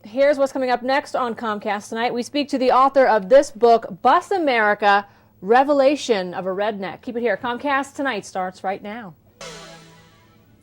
Here's what's coming up next on Comcast Tonight. We speak to the author of this book, Bus America, Revelation of a Redneck. Keep it here. Comcast Tonight starts right now.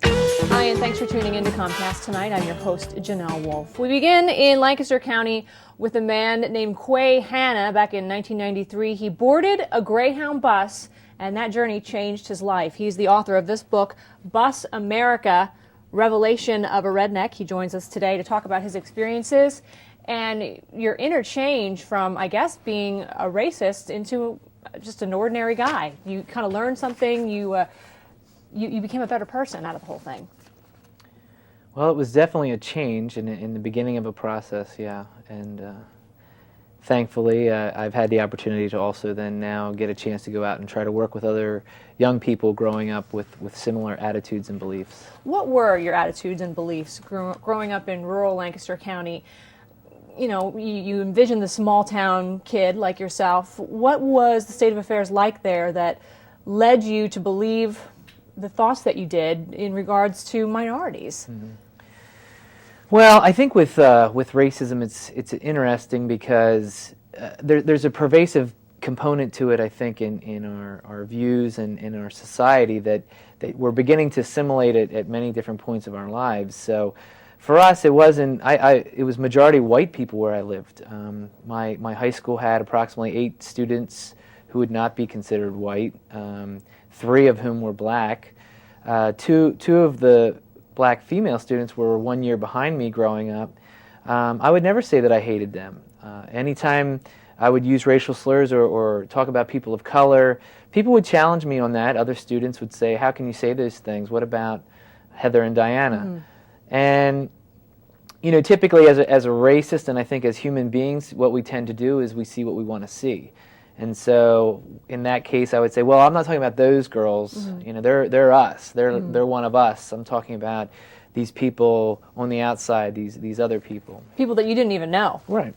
Hi, and thanks for tuning in to Comcast Tonight. I'm your host, Janelle Wolf. We begin in Lancaster County with a man named Quay Hanna. Back in 1993, he boarded a Greyhound bus, and that journey changed his life. He's the author of this book, Bus America, Revelation of a Redneck. He joins us today to talk about his experiences and your interchange from, I guess, being a racist into just an ordinary guy. You kind of learned something. You became a better person out of the whole thing. Well, it was definitely a change in the beginning of a process, yeah. And thankfully, I've had the opportunity to also then now get a chance to go out and try to work with other young people growing up with similar attitudes and beliefs. What were your attitudes and beliefs growing up in rural Lancaster County? You know, you envision the small town kid like yourself. What was the state of affairs like there that led you to believe the thoughts that you did in regards to minorities? Mm-hmm. Well, I think with racism, it's interesting because there's a pervasive component to it. I think in our views and in our society that we're beginning to assimilate it at many different points of our lives. So, for us, it wasn't. It was majority white people where I lived. My high school had approximately 8 students who would not be considered white. 3 of whom were black. Two of the black female students were 1 year behind me growing up. I would never say that I hated them. Anytime I would use racial slurs or talk about people of color, people would challenge me on that. Other students would say, how can you say those things? What about Heather and Diana? Mm-hmm. And, you know, typically as a racist, and I think as human beings, what we tend to do is we see what we want to see. And so, in that case, I would say, well, I'm not talking about those girls. Mm-hmm. You know, they're us. They're one of us. I'm talking about these people on the outside. These other people. People that you didn't even know. Right.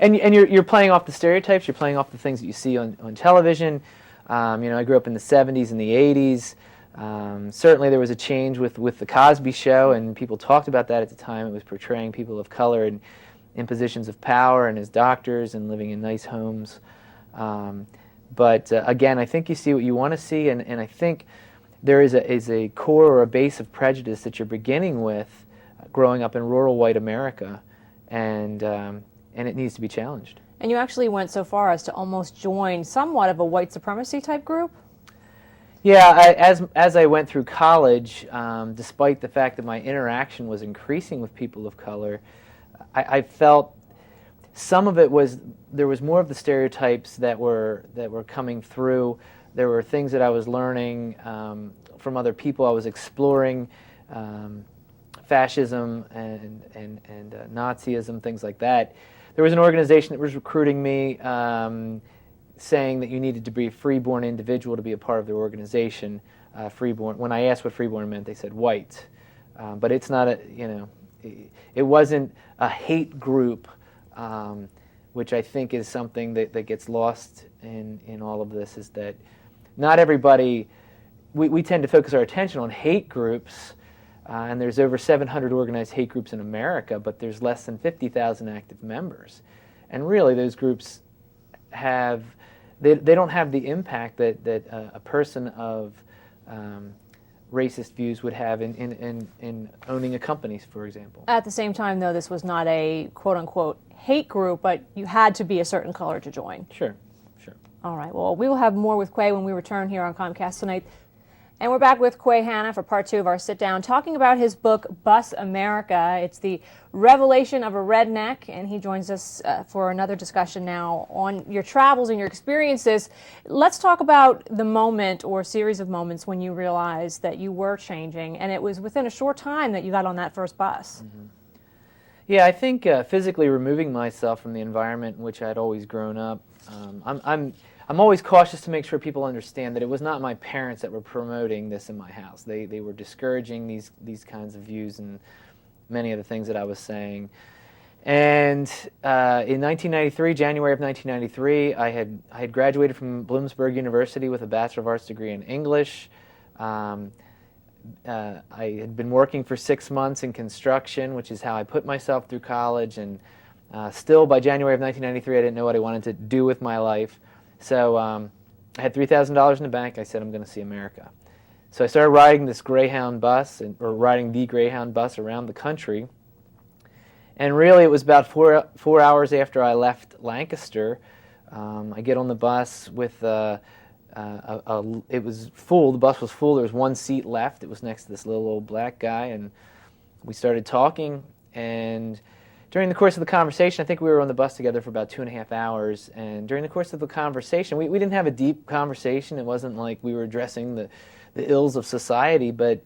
And you're playing off the stereotypes. You're playing off the things that you see on television. You know, I grew up in the 70s and the 80s. Certainly, there was a change with the Cosby Show, and people talked about that at the time. It was portraying people of color in positions of power and as doctors and living in nice homes. But again, I think you see what you want to see, and I think there is a core or a base of prejudice that you're beginning with growing up in rural white America, and it needs to be challenged. And you actually went so far as to almost join somewhat of a white supremacy type group? Yeah, as I went through college, despite the fact that my interaction was increasing with people of color, I felt some of it was there was more of the stereotypes that were coming through. There were things that I was learning from other people. I was exploring fascism and Nazism, things like that. There was an organization that was recruiting me, saying that you needed to be a freeborn individual to be a part of their organization. Freeborn. When I asked what freeborn meant, they said white. But it's not it wasn't a hate group, which I think is something that gets lost in all of this, is that not everybody, we tend to focus our attention on hate groups, and there's over 700 organized hate groups in America, but there's less than 50,000 active members. And really those groups they don't have the impact that a person of racist views would have in owning a company, for example. At the same time, though, this was not a quote-unquote hate group, but you had to be a certain color to join. Sure. All right, well, we will have more with Quay when we return here on Comcast Tonight. And we're back with Quay Hanna for part 2 of our sit-down, talking about his book, Bus America. It's the revelation of a redneck, and he joins us for another discussion now on your travels and your experiences. Let's talk about the moment or series of moments when you realized that you were changing, and it was within a short time that you got on that first bus. Mm-hmm. Yeah, I think physically removing myself from the environment in which I'd always grown up, I'm always cautious to make sure people understand that it was not my parents that were promoting this in my house. They were discouraging these kinds of views and many of the things that I was saying. And in 1993, January of 1993, I had graduated from Bloomsburg University with a Bachelor of Arts degree in English. I had been working for 6 months in construction, which is how I put myself through college, and still by January of 1993 I didn't know what I wanted to do with my life. So I had $3,000 in the bank. I said, I'm going to see America. So I started riding this Greyhound bus, or riding the Greyhound bus around the country. And really it was about four hours after I left Lancaster. I get on the bus with it was full. The bus was full. There was one seat left. It was next to this little old black guy, and we started talking. And during the course of the conversation, I think we were on the bus together for about 2.5 hours. And during the course of the conversation, we didn't have a deep conversation. It wasn't like we were addressing the ills of society, but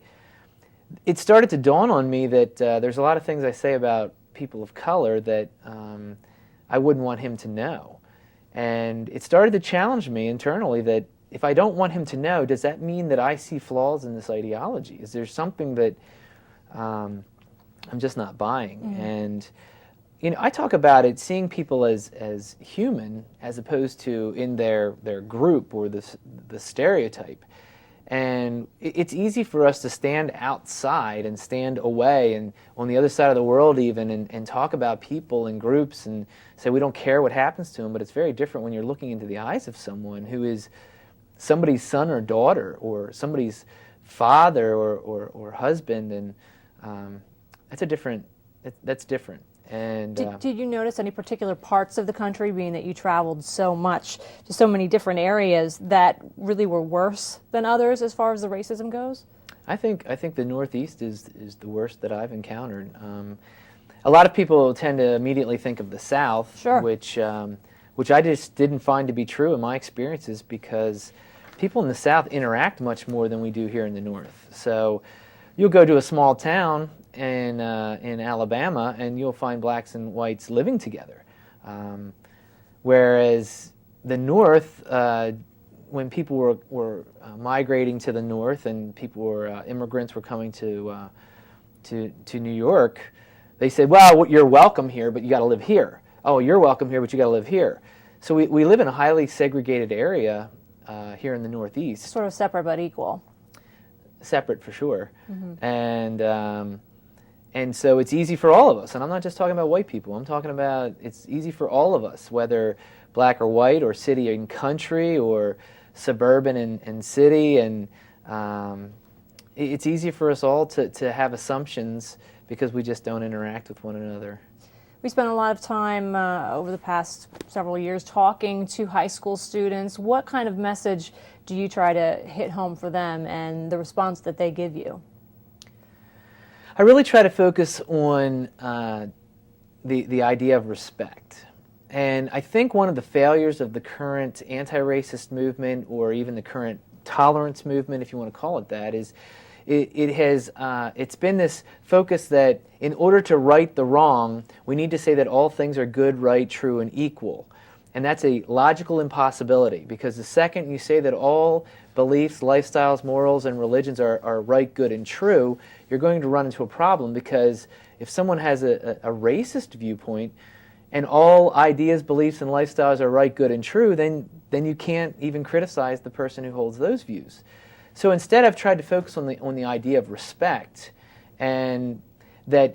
it started to dawn on me that there's a lot of things I say about people of color that I wouldn't want him to know. And it started to challenge me internally that if I don't want him to know, does that mean that I see flaws in this ideology? Is there something that I'm just not buying? Mm. And I talk about it, seeing people as human as opposed to in their group or the stereotype. And it's easy for us to stand outside and stand away and on the other side of the world even and talk about people in groups and say we don't care what happens to them, but it's very different when you're looking into the eyes of someone who is somebody's son or daughter or somebody's father or husband, and that's different. And did you notice any particular parts of the country, being that you traveled so much to so many different areas, that really were worse than others as far as the racism goes? I think the Northeast is the worst that I've encountered. A lot of people tend to immediately think of the South, sure, which I just didn't find to be true in my experiences, because people in the South interact much more than we do here in the North. So you'll go to a small town in Alabama, and you'll find blacks and whites living together. Whereas the North, when people were migrating to the North and immigrants were coming to New York, they said, well, you're welcome here, but you got to live here. Oh, you're welcome here, but you got to live here. So we live in a highly segregated area here in the Northeast. Sort of separate but equal. Separate for sure. Mm-hmm. And so it's easy for all of us, and I'm not just talking about white people. I'm talking about it's easy for all of us, whether black or white, or city and country, or suburban and city, and it's easy for us all to have assumptions because we just don't interact with one another. We spent a lot of time over the past several years talking to high school students. What kind of message do you try to hit home for them and the response that they give you? I really try to focus on the idea of respect. And I think one of the failures of the current anti-racist movement, or even the current tolerance movement, if you want to call it that, is it's been this focus that in order to right the wrong, we need to say that all things are good, right, true, and equal. And that's a logical impossibility, because the second you say that all beliefs, lifestyles, morals, and religions are right, good, and true, you're going to run into a problem, because if someone has a racist viewpoint and all ideas, beliefs, and lifestyles are right, good, and true, then you can't even criticize the person who holds those views. So instead, I've tried to focus on the idea of respect, and that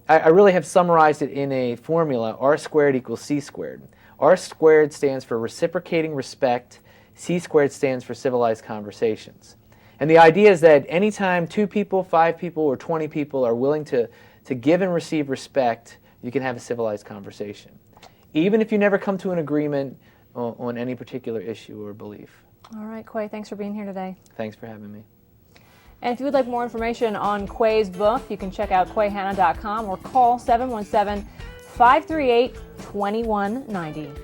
I really have summarized it in a formula: R squared equals C squared. R squared stands for reciprocating respect. C squared stands for civilized conversations. And the idea is that anytime 2 people, 5 people, or 20 people are willing to give and receive respect, you can have a civilized conversation, even if you never come to an agreement on any particular issue or belief. All right, Quay, thanks for being here today. Thanks for having me. And if you would like more information on Quay's book, you can check out QuayHanna.com or call 717-538-2190.